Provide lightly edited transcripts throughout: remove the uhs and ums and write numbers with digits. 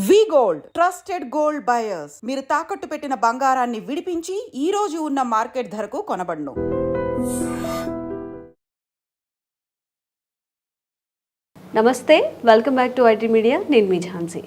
వి gold trusted gold buyers. మీరు తాకట్టు పెట్టిన బంగారాన్ని విడిపించి ఈ రోజు ఉన్న మార్కెట్ ధరకు కొనబడును. నమస్తే, welcome back to IT media. నేను మీ ఝాన్సీ.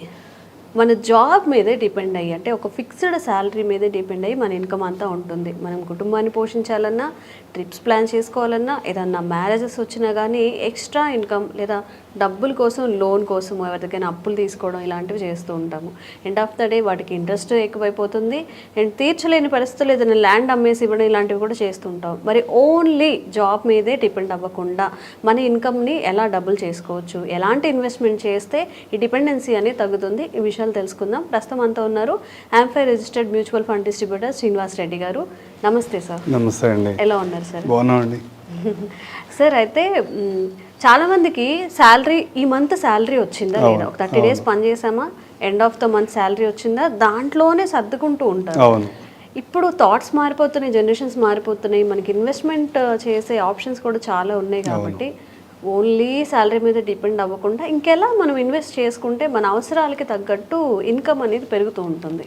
మన జాబ్ మీదే డిపెండ్ అయ్యి, అంటే ఒక ఫిక్స్డ్ శాలరీ మీదే డిపెండ్ అయ్యి మన ఇన్కమ్ అంతా ఉంటుంది. మనం కుటుంబాన్ని పోషించాలన్నా, ట్రిప్స్ ప్లాన్ చేసుకోవాలన్నా, ఏదన్నా మ్యారేజెస్ వచ్చినా కానీ ఎక్స్ట్రా ఇన్కమ్ లేదా డబ్బుల కోసం, లోన్ కోసం ఎవరికైనా అప్పులు తీసుకోవడం ఇలాంటివి చేస్తూ ఉంటాము. ఎండ్ ఆఫ్ ద డే వాటికి ఇంట్రెస్ట్ ఎక్కువైపోతుంది అండ్ తీర్చలేని పరిస్థితులు ఏదైనా ల్యాండ్ అమ్మేసి ఇవ్వడం ఇలాంటివి కూడా చేస్తూ ఉంటాం. మరి ఓన్లీ జాబ్ మీదే డిపెండ్ అవ్వకుండా మన ఇన్కమ్ని ఎలా డబుల్ చేసుకోవచ్చు, ఎలాంటి ఇన్వెస్ట్మెంట్ చేస్తే ఈ డిపెండెన్సీ అనేది తగ్గుతుంది, ఈ విషయాలు తెలుసుకుందాం. ప్రస్తుతం అంతా ఉన్నారు AMFI registered mutual fund distributor Srinivas Reddy గారు. నమస్తే సార్. నమస్తే అండి. ఎలా ఉన్నారు సార్? బాగున్నామండి సార్. అయితే చాలా మందికి శాలరీ, ఈ మంత్ శాలరీ వచ్చిందా లేదా, ఒక 30 days పని చేసామా, end of the month salary వచ్చిందా, దాంట్లోనే సర్దుకుంటూ ఉంటారు. అవును. ఇప్పుడు థాట్స్ మారిపోతున్నాయి, జనరేషన్స్ మారిపోతున్నాయి, మనకి ఇన్వెస్ట్మెంట్ చేసే ఆప్షన్స్ కూడా చాలా ఉన్నాయి. కాబట్టి ఓన్లీ శాలరీ మీద డిపెండ్ అవ్వకుండా ఇంకెలా మనం ఇన్వెస్ట్ చేసుకుంటే మన అవసరాలకి తగ్గట్టు ఇన్కమ్ అనేది పెరుగుతూ ఉంటుంది.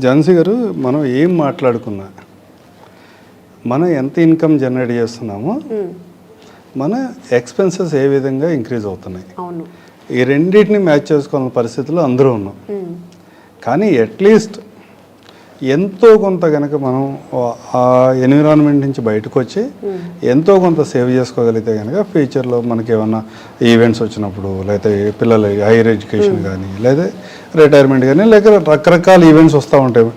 ఝాన్సీ గారు, మనం ఏం మాట్లాడుకున్నా, మనం ఎంత ఇన్కమ్ జనరేట్ చేస్తున్నామో మన ఎక్స్పెన్సెస్ ఏ విధంగా ఇంక్రీజ్ అవుతున్నాయి, అవును, ఈ రెండింటిని మ్యాచ్ చేసుకోవాలని పరిస్థితుల్లో అందరూ ఉన్నాం. కానీ అట్లీస్ట్ ఎంతో కొంత కనుక మనం ఆ ఎన్విరాన్మెంట్ నుంచి బయటకు వచ్చి ఎంతో కొంత సేవ్ చేసుకోగలిగితే కనుక ఫ్యూచర్లో మనకి ఏమన్నా ఈవెంట్స్ వచ్చినప్పుడు, లేకపోతే పిల్లల హైయర్ ఎడ్యుకేషన్ కానీ, లేదా రిటైర్మెంట్ కానీ, లేక రకరకాల ఈవెంట్స్ వస్తూ ఉంటాయి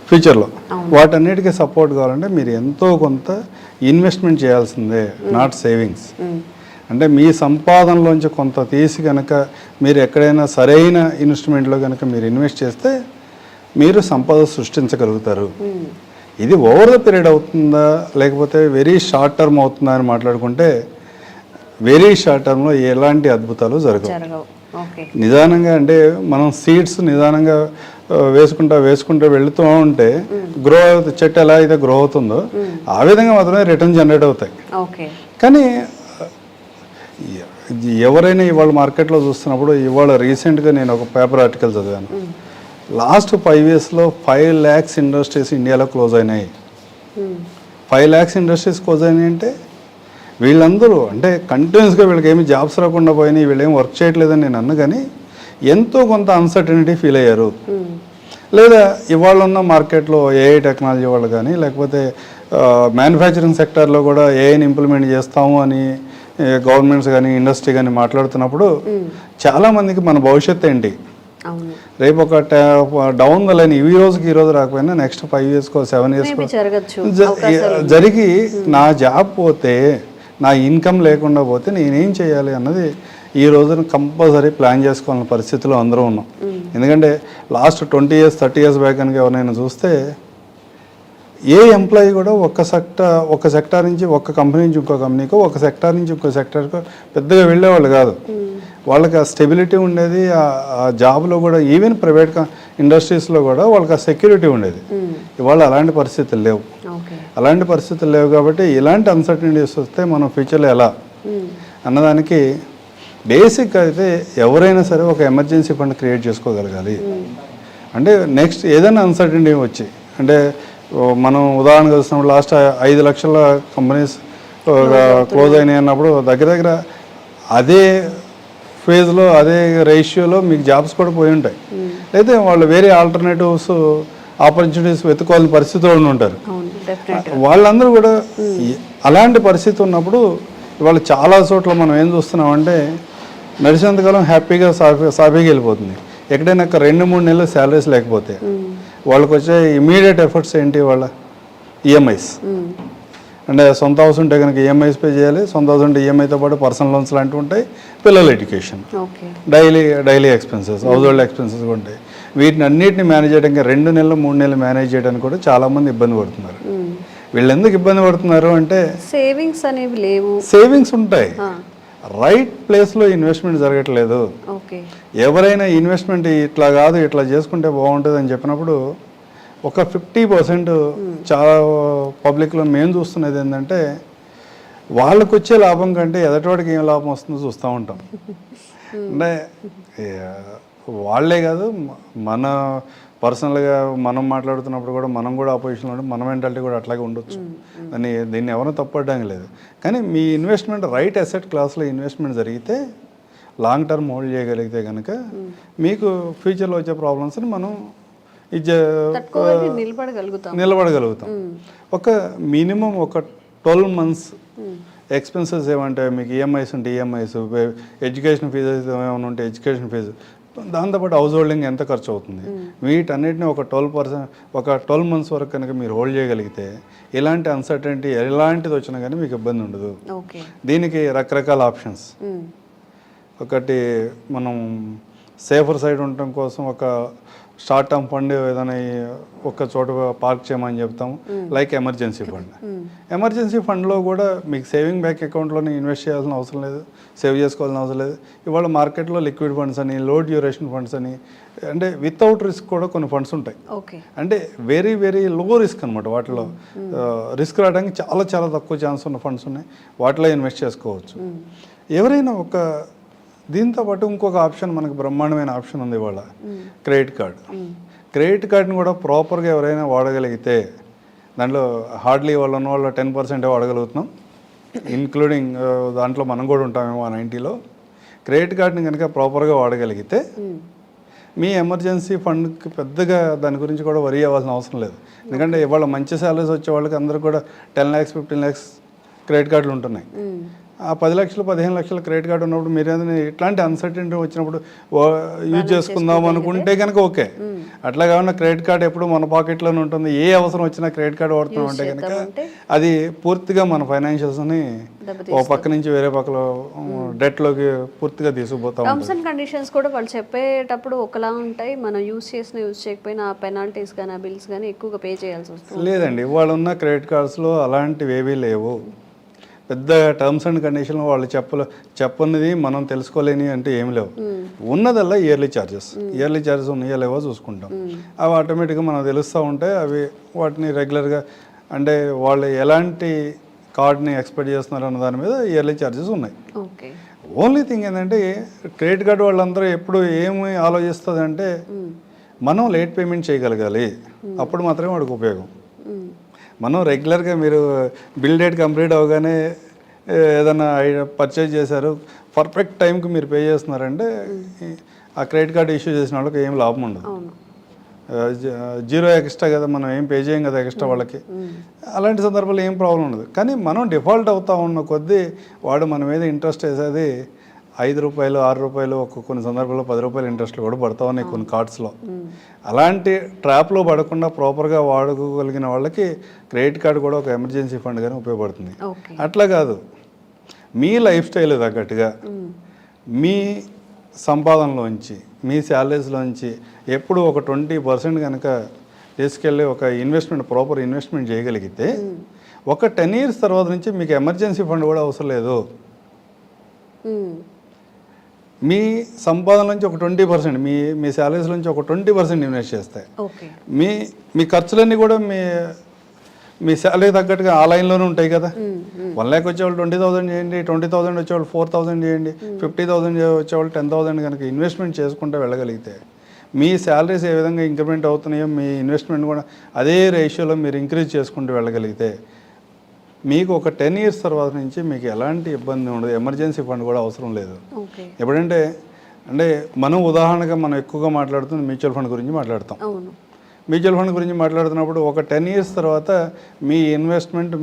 ఫ్యూచర్లో, వాటన్నిటికీ సపోర్ట్ కావాలంటే మీరు ఎంతో కొంత ఇన్వెస్ట్మెంట్ చేయాల్సిందే, నాట్ సేవింగ్స్. అంటే మీ సంపాదనలోంచి కొంత తీసి కనుక మీరు ఎక్కడైనా సరైన ఇన్వెస్ట్మెంట్లో కనుక మీరు ఇన్వెస్ట్ చేస్తే మీరు సంపద సృష్టించగలుగుతారు. ఇది ఓవర్ ద పీరియడ్ అవుతుందా లేకపోతే వెరీ షార్ట్ టర్మ్ అవుతుందా అని మాట్లాడుకుంటే, వెరీ షార్ట్ టర్మ్లో ఎలాంటి అద్భుతాలు జరగవు. నిదానంగా అంటే మనం సీడ్స్ నిదానంగా వేసుకుంటూ వెళుతూ ఉంటే గ్రో అవుతుంది, చెట్టు ఎలా అయితే గ్రో అవుతుందో ఆ విధంగా మాత్రమే రిటర్న్ జనరేట్ అవుతాయి. కానీ ఎవరైనా ఇవాళ మార్కెట్లో చూస్తున్నప్పుడు, ఇవాళ రీసెంట్గా నేను ఒక పేపర్ ఆర్టికల్ చదివాను, లాస్ట్ 5 yearsలో 5 lakhs ఇండస్ట్రీస్ ఇండియాలో క్లోజ్ అయినాయి. 5 lakhs ఇండస్ట్రీస్ క్లోజ్ అయినాయి అంటే వీళ్ళందరూ అంటే కంటిన్యూస్గా వీళ్ళకి ఏమి జాబ్స్ రాకుండా పోయినాయి, వీళ్ళు ఏమి వర్క్ చేయట్లేదని నేను అన్నా, కానీ ఎంతో కొంత అన్సర్టనిటీ ఫీల్ అయ్యారు. లేదా ఇవాళ ఉన్న మార్కెట్లో ఏఐ టెక్నాలజీ వాళ్ళు కానీ, లేకపోతే మ్యానుఫ్యాక్చరింగ్ సెక్టార్లో కూడా ఏఐని ఇంప్లిమెంట్ చేస్తాము అని గవర్నమెంట్స్ కానీ ఇండస్ట్రీ కానీ మాట్లాడుతున్నప్పుడు చాలామందికి మన భవిష్యత్తు ఏంటి, రేపు ఒక డౌన్ ద లైన్ ఈ రోజు రాకపోయినా నెక్స్ట్ 5 yearsకో 7 yearsకో జరిగి నా జాబ్ పోతే, నా ఇన్కమ్ లేకుండా పోతే నేనేం చేయాలి అన్నది ఈ రోజున కంపల్సరీ ప్లాన్ చేసుకోవాలన్న పరిస్థితిలో అందరూ ఉన్నాం. ఎందుకంటే లాస్ట్ 20 years 30 years బ్యాక్ కనుక ఎవరైనా చూస్తే ఏ ఎంప్లాయీ కూడా ఒక సెక్టార్ నుంచి, ఒక కంపెనీ నుంచి ఇంకో కంపెనీకో, ఒక సెక్టార్ నుంచి ఇంకో సెక్టార్కో పెద్దగా వెళ్ళేవాళ్ళు కాదు. వాళ్ళకి ఆ స్టెబిలిటీ ఉండేది, ఆ జాబ్లో కూడా, ఈవెన్ ప్రైవేట్ ఇండస్ట్రీస్లో కూడా వాళ్ళకి ఆ సెక్యూరిటీ ఉండేది. ఇవాళ అలాంటి పరిస్థితులు లేవు. కాబట్టి ఇలాంటి అన్సర్టనిటీస్ వస్తే మనం ఫ్యూచర్లో ఎలా అన్నదానికి బేసిక్ అయితే ఎవరైనా సరే ఒక ఎమర్జెన్సీ ఫండ్ క్రియేట్ చేసుకోగలగాలి. అంటే నెక్స్ట్ ఏదైనా అన్సర్టనిటీ వచ్చి, అంటే మనం ఉదాహరణగా చూసినప్పుడు లాస్ట్ 5 లక్షల కంపెనీస్ క్లోజ్ అయినాయి అన్నప్పుడు దగ్గర అదే ఫేజ్లో, అదే రేషియోలో మీకు జాబ్స్ కూడా పోయి ఉంటాయి. అయితే వాళ్ళు వేరే ఆల్టర్నేటివ్స్ ఆపర్చునిటీస్ వెతుకోవాలని పరిస్థితిలో ఉంటారు. వాళ్ళందరూ కూడా అలాంటి పరిస్థితి ఉన్నప్పుడు ఇవాళ చాలా చోట్ల మనం ఏం చూస్తున్నామంటే, నడిచినంతకాలం హ్యాపీగా సాఫీగా వెళ్ళిపోతుంది. ఎక్కడైనా 2-3 నెలలు శాలరీస్ లేకపోతే వాళ్ళకి వచ్చే ఇమీడియట్ ఎఫర్ట్స్ ఏంటి, వాళ్ళ ఈఎంఐస్. అంటే సొంత హౌస్ ఉంటే కనుక ఈఎంఐస్ పే చేయాలి, సొంత హౌస్ ఉంటే ఈఎంఐతో పాటు పర్సనల్ లోన్స్ లాంటివి ఉంటాయి, పిల్లల education, daily expenses, house hold expenses ఉంటాయి. వీటిని అన్నింటినీ మేనేజ్ చేయడానికి 2 నెలలు 3 నెలలు మేనేజ్ చేయడానికి కూడా చాలామంది ఇబ్బంది పడుతున్నారు. వీళ్ళు ఎందుకు ఇబ్బంది పడుతున్నారు అంటే, సేవింగ్స్ అనేవి లేవు. సేవింగ్స్ ఉంటాయి, రైట్ ప్లేస్లో ఇన్వెస్ట్మెంట్ జరగట్లేదు. ఎవరైనా ఇన్వెస్ట్మెంట్ ఇట్లా కాదు, ఇట్లా చేసుకుంటే బాగుంటుంది అని చెప్పినప్పుడు ఒక 50% చాలా పబ్లిక్లో మేము చూస్తున్నది ఏంటంటే, వాళ్ళకు వచ్చే లాభం కంటే ఎదటివాడికి ఏం లాభం వస్తుందో చూస్తూ ఉంటాం. అంటే వాళ్ళే కాదు, మన పర్సనల్గా మనం మాట్లాడుతున్నప్పుడు కూడా మనం కూడా ఆపోజిషన్లో ఉంటే మన మెంటాలిటీ కూడా అట్లాగే ఉండొచ్చు అని దీన్ని ఎవరూ తప్పడానికి లేదు. కానీ మీ ఇన్వెస్ట్మెంట్ రైట్ అసెట్ క్లాస్లో ఇన్వెస్ట్మెంట్ జరిగితే లాంగ్ టర్మ్ హోల్డ్ చేయగలిగితే కనుక మీకు ఫ్యూచర్లో వచ్చే ప్రాబ్లమ్స్ని మనం నిలబడగలుగుతాం. ఒక మినిమం ఒక 12 months ఎక్స్పెన్సెస్ ఏమంటే మీకు ఈఎంఐస్ ఉంటే ఈఎంఐస్, ఎడ్యుకేషన్ ఫీజెస్ ఏమైనా ఉంటే ఎడ్యుకేషన్ ఫీజు, దాంతోపాటు హౌస్ హోల్డింగ్ ఎంత ఖర్చు అవుతుంది, వీటన్నిటిని ఒక 12 months వరకు కనుక మీరు హోల్డ్ చేయగలిగితే ఇలాంటి అన్సర్టెనిటీ ఎలాంటిది వచ్చినా కానీ మీకు ఇబ్బంది ఉండదు. దీనికి రకరకాల ఆప్షన్స్. ఒకటి మనం సేఫర్ సైడ్ ఉండటం కోసం ఒక షార్ట్ టర్మ్ ఫండ్ ఏదైనా ఒక చోట పార్క్ చేయమని చెప్తాము, లైక్ ఎమర్జెన్సీ ఫండ్. ఎమర్జెన్సీ ఫండ్లో కూడా మీకు సేవింగ్ బ్యాంక్ అకౌంట్లోనే ఇన్వెస్ట్ చేయాల్సిన అవసరం లేదు, సేవ్ చేసుకోవాల్సిన అవసరం లేదు. ఇవాళ మార్కెట్లో లిక్విడ్ ఫండ్స్ అని, లో డ్యూరేషన్ ఫండ్స్ అని, అంటే వితౌట్ రిస్క్ కూడా కొన్ని ఫండ్స్ ఉంటాయి. అంటే వెరీ వెరీ లో రిస్క్ అనమాట. వాటిలో రిస్క్ రావడానికి చాలా చాలా తక్కువ ఛాన్స్ ఉన్న ఫండ్స్ ఉన్నాయి, వాటిలో ఇన్వెస్ట్ చేసుకోవచ్చు. ఎవరైనా ఒక దీంతో పాటు ఇంకొక ఆప్షన్, మనకు బ్రహ్మాండమైన ఆప్షన్ ఉంది ఇవాళ, క్రెడిట్ కార్డ్. క్రెడిట్ కార్డ్ని కూడా ప్రాపర్గా ఎవరైనా వాడగలిగితే, దాంట్లో హార్డ్లీ వాళ్ళు ఉన్న వాళ్ళు 10% వాడగలుగుతున్నాం, ఇంక్లూడింగ్ దాంట్లో మనం కూడా ఉంటామేమో 90లో. క్రెడిట్ కార్డ్ని కనుక ప్రాపర్గా వాడగలిగితే మీ ఎమర్జెన్సీ ఫండ్కి పెద్దగా దాని గురించి కూడా వరీ అవ్వాల్సిన అవసరం లేదు. ఎందుకంటే ఇవాళ మంచి శాలరీస్ వచ్చే వాళ్ళకి అందరూ కూడా 10 lakhs 15 lakhs క్రెడిట్ కార్డులు ఉంటున్నాయి. ఆ 10 లక్షలు 15 లక్షల క్రెడిట్ కార్డు ఉన్నప్పుడు మీరు ఏదైనా ఇట్లాంటి అన్సర్టెనిటీ వచ్చినప్పుడు యూజ్ చేసుకుందాం అనుకుంటే కనుక ఓకే. అట్లా కాకుండా క్రెడిట్ కార్డు ఎప్పుడు మన పాకెట్లోనే ఉంటుంది, ఏ అవసరం వచ్చినా క్రెడిట్ కార్డు వాడుతున్నాం అంటే కనుక అది పూర్తిగా మన ఫైనాన్షియల్స్ని ఓ పక్క నుంచి వేరే పక్కలో డెట్లోకి పూర్తిగా తీసుకుపోతాం. టర్మ్స్ అండ్ కండిషన్స్ కూడా వాళ్ళు చెప్పేటప్పుడు ఒకలా ఉంటాయి, మనం యూజ్ చేయకపోయినా పెనాల్టీస్ కానీ బిల్స్ కానీ ఎక్కువగా పే చేయాల్సి వస్తుంది. లేదండి, వాళ్ళు ఉన్న క్రెడిట్ కార్డ్స్లో అలాంటివి ఏవీ లేవు. పెద్ద టర్మ్స్ అండ్ కండిషన్ వాళ్ళు చెప్పనిది మనం తెలుసుకోలేని అంటే ఏమి లేవు. ఉన్నదల్లా ఇయర్లీ ఛార్జెస్ ఉన్నాయో లేవో చూసుకుంటాం. అవి ఆటోమేటిక్గా మనకు తెలుస్తూ ఉంటాయి. అవి వాటిని రెగ్యులర్గా అంటే వాళ్ళు ఎలాంటి కార్డ్ని ఎక్స్పెక్ట్ చేస్తున్నారు అన్న దాని మీద ఇయర్లీ ఛార్జెస్ ఉన్నాయి. ఓన్లీ థింగ్ ఏంటంటే క్రెడిట్ కార్డు వాళ్ళందరూ ఎప్పుడు ఏమి ఆలోచిస్తుంది అంటే మనం లేట్ పేమెంట్ చేయగలగాలి, అప్పుడు మాత్రమే వాడికి ఉపయోగం. మనం రెగ్యులర్గా మీరు బిల్ డేట్ కంప్లీట్ అవగానే ఏదైనా పర్చేజ్ చేశారు, పర్ఫెక్ట్ టైంకి మీరు పే చేస్తున్నారంటే ఆ క్రెడిట్ కార్డు ఇష్యూ చేసిన వాళ్ళకి ఏం లాభం ఉండదు. జీరో ఎక్స్ట్రా కదా, మనం ఏం పే చేయం కదా ఎక్స్ట్రా వాళ్ళకి. అలాంటి సందర్భాల్లో ఏం ప్రాబ్లం ఉండదు. కానీ మనం డిఫాల్ట్ అవుతా ఉన్న కొద్దీ వాడు మన మీద ఇంట్రెస్ట్ వేసేది 5 రూపాయలు 6 రూపాయలు, కొన్ని సందర్భాల్లో 10 రూపాయలు ఇంట్రెస్ట్లు కూడా పడతా ఉన్నాయి కొన్ని కార్డ్స్లో. అలాంటి ట్రాప్లో పడకుండా ప్రాపర్గా వాడుకోగలిగిన వాళ్ళకి క్రెడిట్ కార్డు కూడా ఒక ఎమర్జెన్సీ ఫండ్ కానీ ఉపయోగపడుతుంది. అట్లా కాదు, మీ లైఫ్ స్టైల్ తగ్గట్టుగా మీ సంపాదనలోంచి మీ శాలరీస్లోంచి ఎప్పుడు ఒక 20% కనుక తీసుకెళ్ళి ఒక ప్రాపర్ ఇన్వెస్ట్మెంట్ చేయగలిగితే ఒక 10 years తర్వాత నుంచి మీకు ఎమర్జెన్సీ ఫండ్ కూడా అవసరం లేదు. మీ సంపాదన నుంచి ఒక 20%, మీ శాలరీస్ నుంచి ఒక 20% ఇన్వెస్ట్ చేస్తాయి. మీ ఖర్చులన్నీ కూడా మీ శాలరీ తగ్గట్టుగా ఆ లైన్లోనే ఉంటాయి కదా. 1 lakh వచ్చేవాళ్ళు 20,000 చేయండి, 20,000 వచ్చేవాళ్ళు 4,000 చేయండి, 50,000 వచ్చేవాళ్ళు 10,000 కనుక ఇన్వెస్ట్మెంట్ చేసుకుంటూ వెళ్ళగలిగితే మీ శాలరీస్ ఏ విధంగా ఇంక్రిమెంట్ అవుతున్నాయో మీ ఇన్వెస్ట్మెంట్ కూడా అదే రేషియోలో మీరు ఇంక్రీజ్ చేసుకుంటూ వెళ్ళగలిగితే మీకు ఒక 10 years తర్వాత నుంచి మీకు ఎలాంటి ఇబ్బంది ఉండదు. ఎమర్జెన్సీ ఫండ్ కూడా అవసరం లేదు. ఎప్పుడంటే అంటే మనం ఉదాహరణగా మనం ఎక్కువగా మాట్లాడుతుంది మ్యూచువల్ ఫండ్ గురించి మాట్లాడతాం. మ్యూచువల్ ఫండ్ గురించి మాట్లాడుతున్నప్పుడు ఒక 10 years తర్వాత మీ ఇన్వెస్ట్మెంట్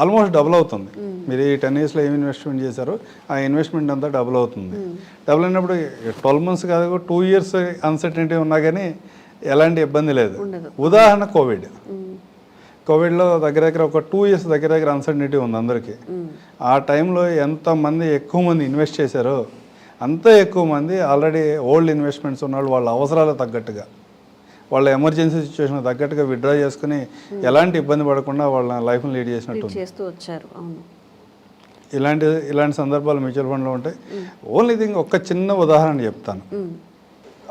ఆల్మోస్ట్ డబుల్ అవుతుంది. మీరు ఈ 10 yearsలో ఏమి ఇన్వెస్ట్మెంట్ చేశారో ఆ ఇన్వెస్ట్మెంట్ అంతా డబుల్ అవుతుంది. డబుల్ అయినప్పుడు 12 months కాదు, 2 years అన్సర్టెనిటీ ఉన్నా కానీ ఎలాంటి ఇబ్బంది లేదు. ఉదాహరణ కోవిడ్లో దగ్గర ఒక 2 years దగ్గర అన్సర్టనిటీ ఉంది అందరికీ. ఆ టైంలో ఎంతమంది ఎక్కువ మంది ఇన్వెస్ట్ చేశారో అంత ఎక్కువ మంది ఆల్రెడీ ఓల్డ్ ఇన్వెస్ట్మెంట్స్ ఉన్నవాళ్ళు వాళ్ళ అవసరాలకు తగ్గట్టుగా వాళ్ళ ఎమర్జెన్సీ సిచ్యువేషన్ తగ్గట్టుగా విత్డ్రా చేసుకుని ఎలాంటి ఇబ్బంది పడకుండా వాళ్ళ లైఫ్ని లీడ్ చేసినట్టు వచ్చారు. ఇలాంటి సందర్భాలు మ్యూచువల్ ఫండ్లో ఉంటాయి. ఓన్లీ థింగ్ ఒక చిన్న ఉదాహరణ చెప్తాను.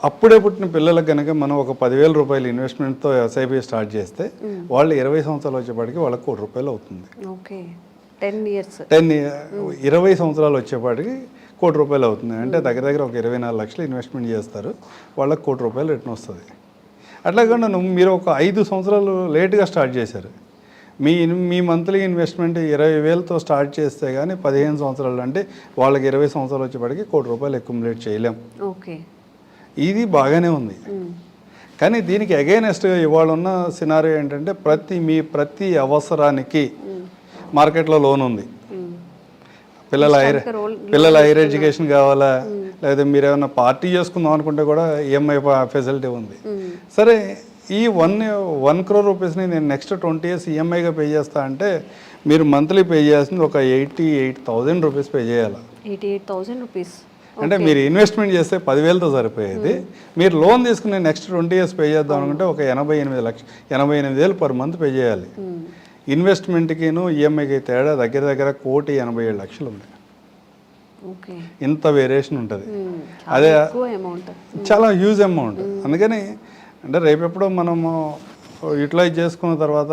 అప్పుడే పుట్టిన పిల్లలకు కనుక మనం ఒక 10,000 రూపాయలు ఇన్వెస్ట్మెంట్తో ఎస్ఐపి స్టార్ట్ చేస్తే వాళ్ళు 20 సంవత్సరాలు వచ్చేపాటికి వాళ్ళకి 1 కోటి రూపాయలు అవుతుంది. 10 years 20 సంవత్సరాలు వచ్చేపాటికి 1 రూపాయలు అవుతుంది. అంటే దగ్గర దగ్గర ఒక 24 లక్షలు ఇన్వెస్ట్మెంట్ చేస్తారు, వాళ్ళకి ₹1 రిటర్న్ వస్తుంది. అట్లా కాకుండా మీరు ఒక 5 సంవత్సరాలు లేట్గా స్టార్ట్ చేశారు, మీ మంత్లీ ఇన్వెస్ట్మెంట్ 20,000తో స్టార్ట్ చేస్తే కానీ 15 సంవత్సరాలు, అంటే వాళ్ళకి 20 సంవత్సరాలు వచ్చేప్పటికి ₹1 అక్యుములేట్ చేయలేం. ఓకే, ఇది బాగానే ఉంది. కానీ దీనికి అగైనెస్ట్గా ఇవాళ ఉన్న సినారియో ఏంటంటే ప్రతి అవసరానికి మార్కెట్లో లోన్ ఉంది. పిల్లల హైయర్ ఎడ్యుకేషన్ కావాలా, లేదా మీరు ఏమైనా పార్టీ చేసుకుందాం అనుకుంటే కూడా ఈఎంఐ ఫెసిలిటీ ఉంది. సరే, ఈ 1 crore రూపీస్ని నేను నెక్స్ట్ 20 years ఈఎంఐగా పే చేస్తా అంటే మీరు మంత్లీ పే చేయాల్సింది ఒక 88,000 రూపీస్ పే చేయాలి. 88,000 రూపీస్ అంటే మీరు ఇన్వెస్ట్మెంట్ చేస్తే 10,000తో సరిపోయేది, మీరు లోన్ తీసుకుని నెక్స్ట్ 20 years పే చేద్దాం అనుకుంటే ఒక 88,000 పర్ మంత్ పే చేయాలి. ఇన్వెస్ట్మెంట్కిను ఈఎంఐకి తేడా దగ్గర దగ్గర 1,87,00,000 ఉంది. ఇంత వేరియేషన్ ఉంటుంది. అదే చాలా హ్యూజ్ అమౌంట్. అందుకని అంటే రేపెప్పుడో మనము యూటిలైజ్ చేసుకున్న తర్వాత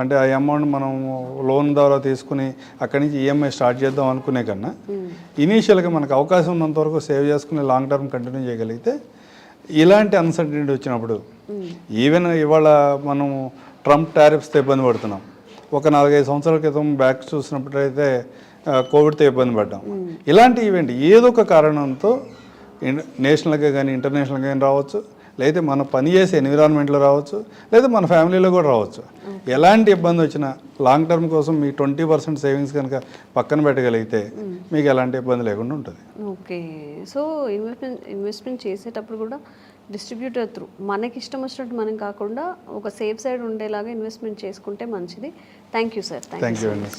అంటే ఆ అమౌంట్ మనం లోన్ ద్వారా తీసుకుని అక్కడి నుంచి ఈఎంఐ స్టార్ట్ చేద్దాం అనుకునే కన్నా ఇనీషియల్గా మనకు అవకాశం ఉన్నంత వరకు సేవ్ చేసుకుని లాంగ్ టర్మ్ కంటిన్యూ చేయగలిగితే ఇలాంటి అన్సర్టనిటీ వచ్చినప్పుడు, ఈవెన్ ఇవాళ మనం ట్రంప్ టారిఫ్స్తో ఇబ్బంది పడుతున్నాం, ఒక 4-5 సంవత్సరాల క్రితం బ్యాక్ చూసినప్పుడైతే కోవిడ్తో ఇబ్బంది పడ్డాం. ఇలాంటి ఈవెంట్ ఏదో ఒక కారణంతో నేషనల్గా కానీ ఇంటర్నేషనల్గా కానీ రావచ్చు, లేదా మన పని చేసే ఎన్విరాన్మెంట్లో రావచ్చు, లేదా మన ఫ్యామిలీలో కూడా రావచ్చు. ఎలాంటి ఇబ్బంది వచ్చినా లాంగ్ టర్మ్ కోసం మీ 20% సేవింగ్స్ కనుక పక్కన పెట్టగలిగితే మీకు ఎలాంటి ఇబ్బంది లేకుండా ఉంటుంది. ఓకే, సో ఇన్వెస్ట్మెంట్ చేసేటప్పుడు కూడా డిస్ట్రిబ్యూటర్ త్రూ మనకి ఇష్టం వచ్చినట్టు మనం కాకుండా ఒక సేఫ్ సైడ్ ఉండేలాగా ఇన్వెస్ట్మెంట్ చేసుకుంటే మంచిది. Thank you sir. Thank you అండి.